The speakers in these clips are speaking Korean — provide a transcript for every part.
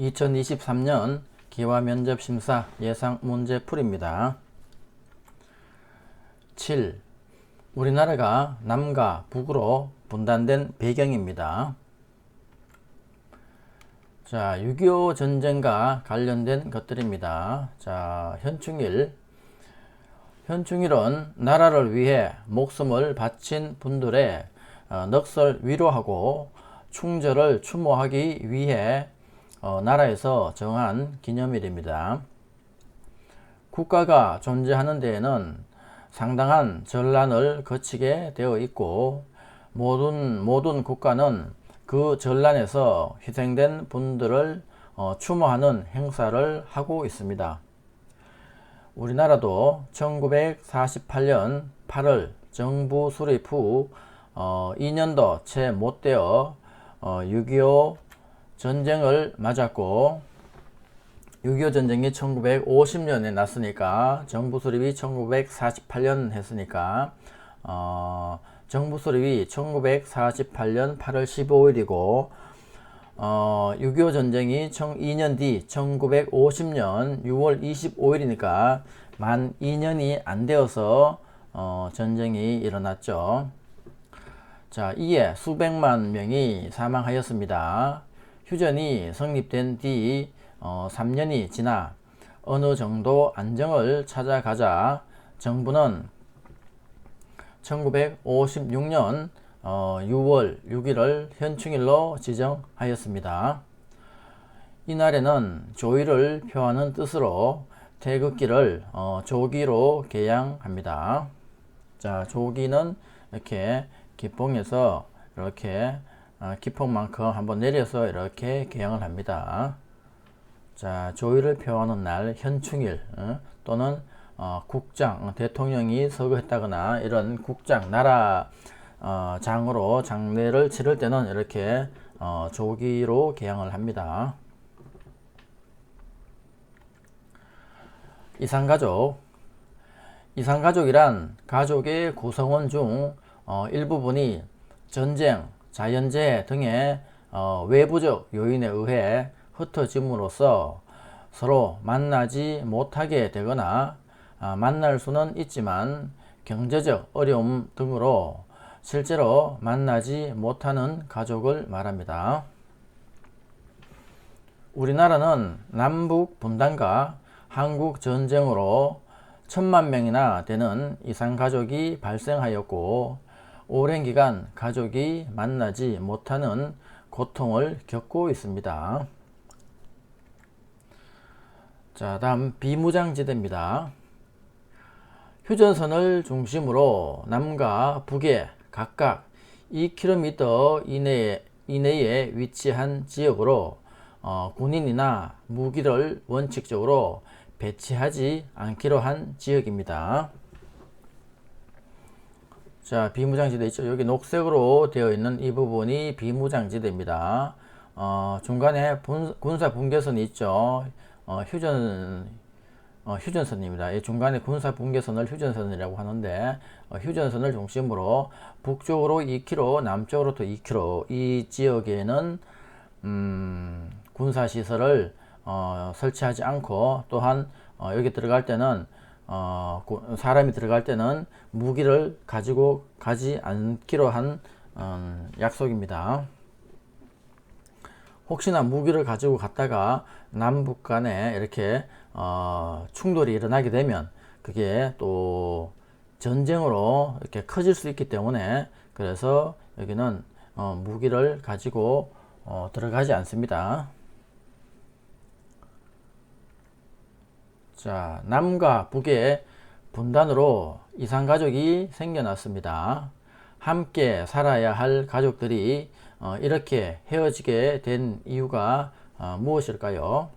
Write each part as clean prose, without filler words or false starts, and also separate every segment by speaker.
Speaker 1: 2023년 기화면접심사 예상문제풀이입니다. 7. 우리나라가 남과 북으로 분단된 배경입니다. 자, 6.25 전쟁과 관련된 것들입니다. 자, 현충일. 현충일은 나라를 위해 목숨을 바친 분들의 넋을 위로하고 충절을 추모하기 위해 나라에서 정한 기념일입니다. 국가가 존재하는 데에는 상당한 전란을 거치게 되어 있고 모든 국가는 그 전란에서 희생된 분들을 추모하는 행사를 하고 있습니다. 우리나라도 1948년 8월 정부 수립 후 2년도 채 못 되어 6.25 전쟁을 맞았고 6.25 전쟁이 1950년에 났으니까 정부 수립이 1948년 했으니까 정부 수립이 1948년 8월 15일이고 6.25 전쟁이 2년 뒤 1950년 6월 25일이니까 만 2년이 안 되어서 전쟁이 일어났죠. 자, 이에 수백만 명이 사망하였습니다. 휴전이 성립된 뒤 3년이 지나 어느 정도 안정을 찾아가자 정부는 1956년 6월 6일을 현충일로 지정하였습니다. 이날에는 조의를 표하는 뜻으로 태극기를 조기로 개양합니다. 자, 조기는 이렇게 기봉에서 이렇게 기폭만큼 한번 내려서 이렇게 개양을 합니다. 자, 조의를 표하는 날 현충일 또는 국장, 대통령이 서거했다거나 이런 국장, 나라 장으로 장례를 치를 때는 이렇게 조기로 개양을 합니다. 이산가족. 이산가족이란 가족의 구성원 중 일부분이 전쟁, 자연재해 등의 외부적 요인에 의해 흩어짐으로써 서로 만나지 못하게 되거나 만날 수는 있지만 경제적 어려움 등으로 실제로 만나지 못하는 가족을 말합니다. 우리나라는 남북 분단과 한국 전쟁으로 1000만 명이나 되는 이산가족이 발생하였고 오랜 기간 가족이 만나지 못하는 고통을 겪고 있습니다. 자, 다음 비무장지대입니다. 휴전선을 중심으로 남과 북에 각각 2km 이내에 위치한 지역으로 군인이나 무기를 원칙적으로 배치하지 않기로 한 지역입니다. 자, 비무장지대 있죠. 여기 녹색으로 되어 있는 이 부분이 비무장지대입니다. 중간에 군사 분계선이 있죠. 휴전선입니다. 이 중간에 군사 분계선을 휴전선이라고 하는데 휴전선을 중심으로 북쪽으로 2km, 남쪽으로 또 2km 이 지역에는 군사시설을 설치하지 않고 또한 여기 들어갈 때는 사람이 들어갈 때는 무기를 가지고 가지 않기로 한 약속입니다. 혹시나 무기를 가지고 갔다가 남북 간에 이렇게 충돌이 일어나게 되면 그게 또 전쟁으로 이렇게 커질 수 있기 때문에 그래서 여기는 무기를 가지고 들어가지 않습니다. 자, 남과 북의 분단으로 이산가족이 생겨났습니다. 함께 살아야 할 가족들이 이렇게 헤어지게 된 이유가 무엇일까요?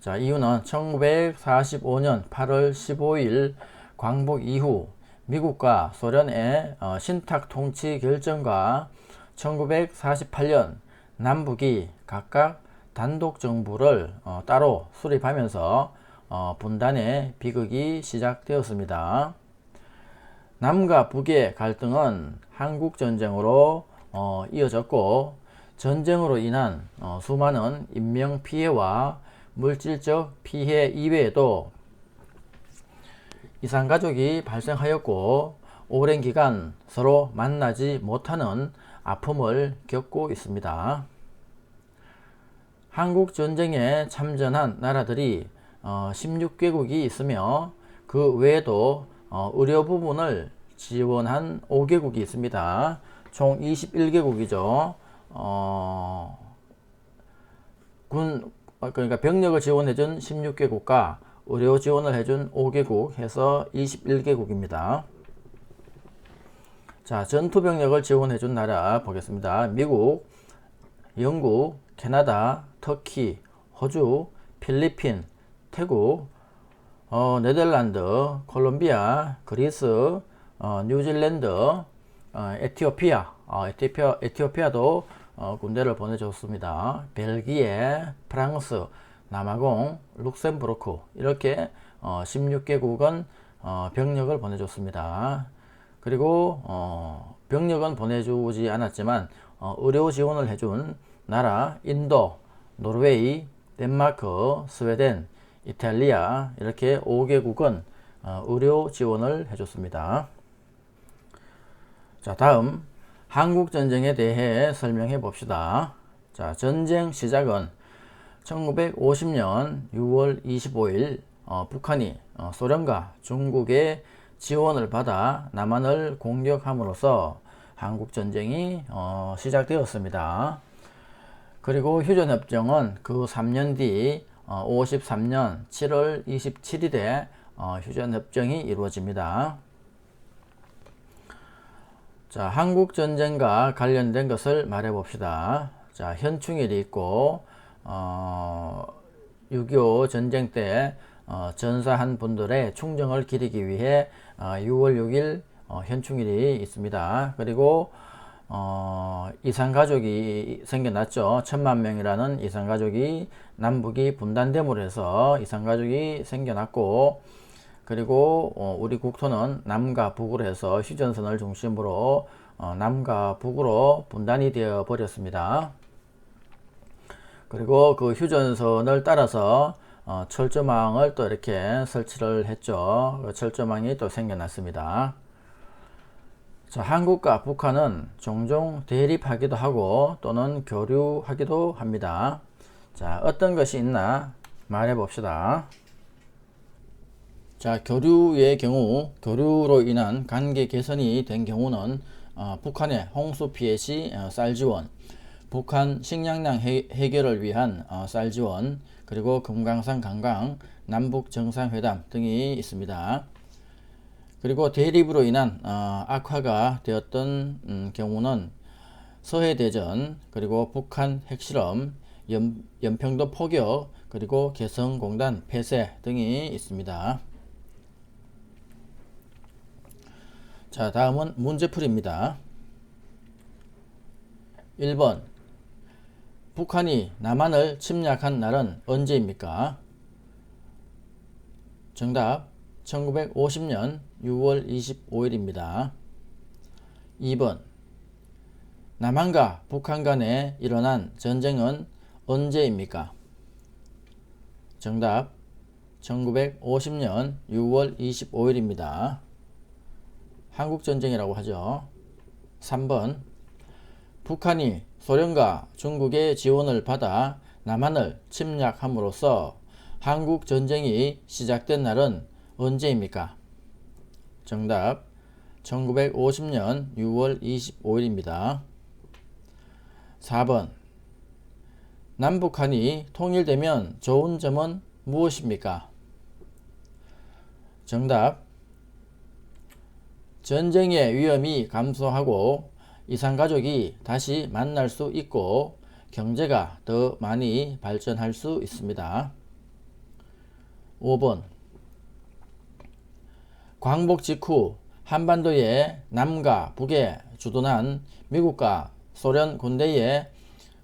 Speaker 1: 자, 이유는 1945년 8월 15일 광복 이후 미국과 소련의 신탁 통치 결정과 1948년 남북이 각각 단독 정부를 따로 수립하면서 분단의 비극이 시작되었습니다. 남과 북의 갈등은 한국전쟁으로 이어졌고 전쟁으로 인한 수많은 인명피해와 물질적 피해 이외에도 이산가족이 발생하였고 오랜 기간 서로 만나지 못하는 아픔을 겪고 있습니다. 한국전쟁에 참전한 나라들이 16개국이 있으며 그 외에도 의료 부분을 지원한 5개국이 있습니다. 총 21개국이죠. 그러니까 병력을 지원해준 16개국과 의료 지원을 해준 5개국 해서 21개국입니다. 자, 전투 병력을 지원해준 나라 보겠습니다. 미국, 영국, 캐나다, 터키, 호주, 필리핀, 태국, 네덜란드, 콜롬비아, 그리스, 뉴질랜드, 에티오피아도 군대를 보내줬습니다. 벨기에, 프랑스, 남아공, 룩셈부르크 이렇게 16개국은 병력을 보내줬습니다. 그리고 병력은 보내주지 않았지만 의료 지원을 해준 나라 인도, 노르웨이, 덴마크, 스웨덴, 이탈리아 이렇게 5개국은 의료 지원을 해줬습니다. 자, 다음 한국전쟁에 대해 설명해 봅시다. 자, 전쟁 시작은 1950년 6월 25일 북한이 소련과 중국의 지원을 받아 남한을 공격함으로써 한국전쟁이 시작되었습니다. 그리고 휴전협정은 그 3년 뒤 53년 7월 27일에 휴전협정이 이루어집니다. 자, 한국전쟁과 관련된 것을 말해 봅시다. 자, 현충일이 있고 6.25 전쟁 때 전사한 분들의 충정을 기리기 위해 6월 6일 현충일이 있습니다. 그리고 이산가족이 생겨났죠. 1000만 명이라는 이산가족이 남북이 분단됨으로 해서 이산가족이 생겨났고, 그리고 우리 국토는 남과 북으로 해서 휴전선을 중심으로 남과 북으로 분단이 되어 버렸습니다. 그리고 그 휴전선을 따라서 철조망을 또 이렇게 설치를 했죠. 그 철조망이 또 생겨났습니다. 자, 한국과 북한은 종종 대립하기도 하고 또는 교류하기도 합니다. 자, 어떤 것이 있나 말해 봅시다. 자, 교류의 경우, 교류로 인한 관계 개선이 된 경우는 북한의 홍수 피해 시 쌀 지원, 북한 식량난 해결을 위한 쌀 지원, 그리고 금강산 관광, 남북 정상회담 등이 있습니다. 그리고 대립으로 인한 악화가 되었던 경우는 서해대전, 그리고 북한 핵실험, 연평도 포격, 그리고 개성공단 폐쇄 등이 있습니다. 자, 다음은 문제풀이입니다. 1번 북한이 남한을 침략한 날은 언제입니까? 정답 1950년 6월 25일입니다. 2번 남한과 북한 간에 일어난 전쟁은 언제입니까? 정답 1950년 6월 25일입니다. 한국전쟁이라고 하죠. 3번 북한이 소련과 중국의 지원을 받아 남한을 침략함으로써 한국전쟁이 시작된 날은 언제입니까? 정답 1950년 6월 25일입니다. 4번 남북한이 통일되면 좋은 점은 무엇입니까? 정답 전쟁의 위험이 감소하고 이산가족이 다시 만날 수 있고 경제가 더 많이 발전할 수 있습니다. 5번 광복 직후 한반도의 남과 북에 주둔한 미국과 소련 군대의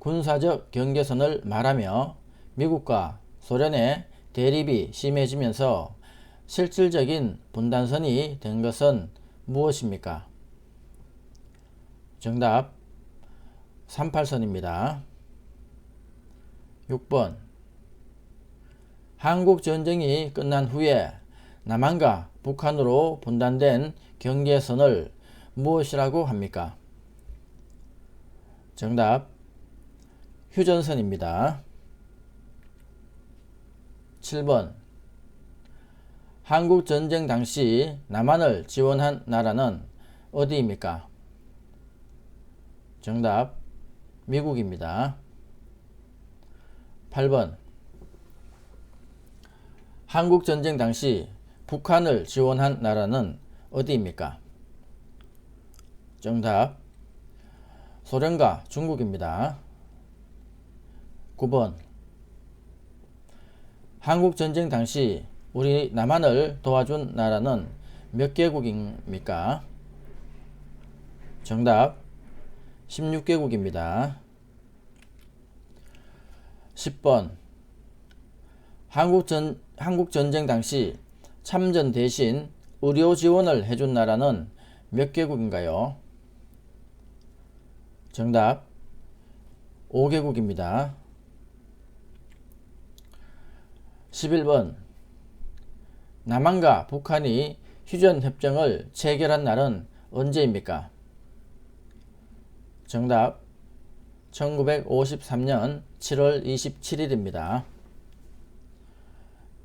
Speaker 1: 군사적 경계선을 말하며 미국과 소련의 대립이 심해지면서 실질적인 분단선이 된 것은 무엇입니까? 정답 38선입니다. 6번 한국전쟁이 끝난 후에 남한과 북한으로 분단된 경계선을 무엇이라고 합니까? 정답 휴전선입니다. 7번 한국전쟁 당시 남한을 지원한 나라는 어디입니까? 정답 미국입니다. 8번 한국전쟁 당시 북한을 지원한 나라는 어디입니까? 정답 소련과 중국입니다. 9번 한국전쟁 당시 우리 남한을 도와준 나라는 몇 개국입니까? 정답 16개국입니다. 10번 한국전쟁 당시 참전 대신 의료 지원을 해준 나라는 몇 개국인가요? 정답 5개국입니다. 11번 남한과 북한이 휴전협정을 체결한 날은 언제입니까? 정답 1953년 7월 27일입니다.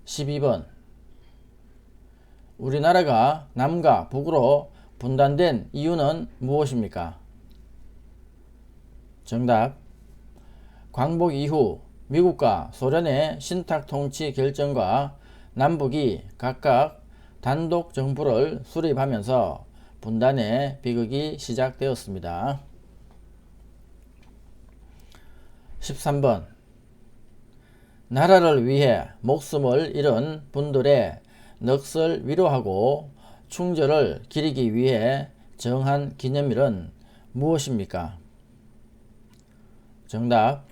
Speaker 1: 12번 우리나라가 남과 북으로 분단된 이유는 무엇입니까? 정답 광복 이후 미국과 소련의 신탁통치 결정과 남북이 각각 단독 정부를 수립하면서 분단의 비극이 시작되었습니다. 13번 나라를 위해 목숨을 잃은 분들의 넋을 위로하고 충절을 기리기 위해 정한 기념일은 무엇입니까? 정답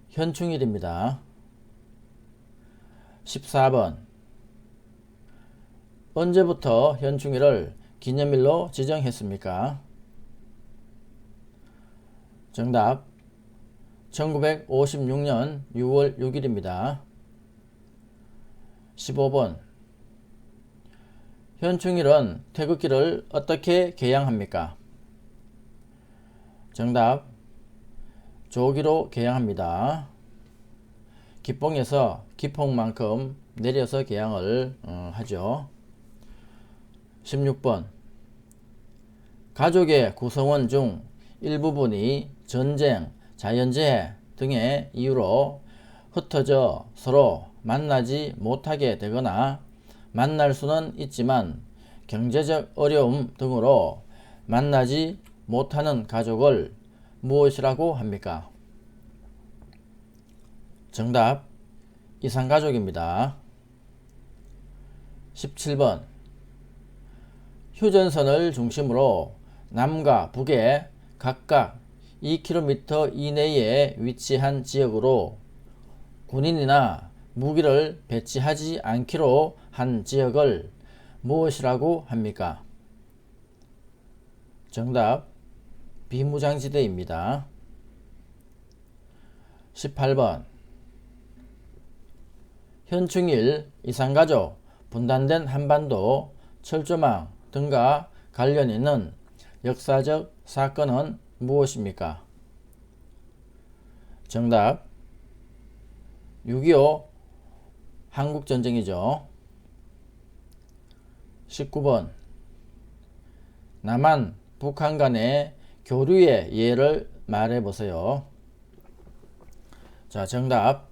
Speaker 1: 현충일입니다. 14번 언제부터 현충일을 기념일로 지정했습니까? 정답 1956년 6월 6일입니다. 15번 현충일은 태극기를 어떻게 개양합니까? 정답 조기로 개양합니다. 기뽕에서 기폭만큼 내려서 개양을 하죠. 16번 가족의 구성원 중 일부분이 전쟁, 자연재해 등의 이유로 흩어져 서로 만나지 못하게 되거나 만날 수는 있지만 경제적 어려움 등으로 만나지 못하는 가족을 무엇이라고 합니까? 정답 이산가족입니다. 17번 휴전선을 중심으로 남과 북에 각각 2km 이내에 위치한 지역으로 군인이나 무기를 배치하지 않기로 한 지역을 무엇이라고 합니까? 정답 비무장지대입니다. 18번 현충일, 이산가족, 분단된 한반도, 철조망 등과 관련 있는 역사적 사건은 무엇입니까? 정답 6.25 한국전쟁이죠. 19번 남한, 북한 간의 교류의 예를 말해보세요. 자, 정답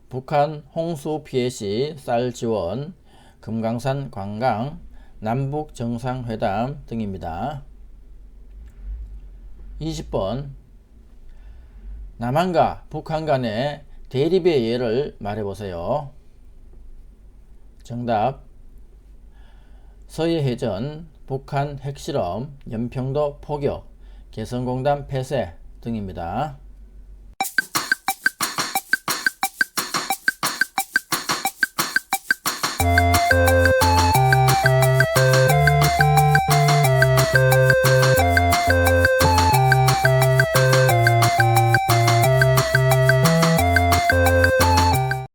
Speaker 1: 북한 홍수 피해 시 쌀 지원, 금강산 관광, 남북 정상회담 등입니다. 20번 남한과 북한 간의 대립의 예를 말해보세요. 정답 서해해전, 북한 핵실험, 연평도 포격, 개성공단 폐쇄 등입니다.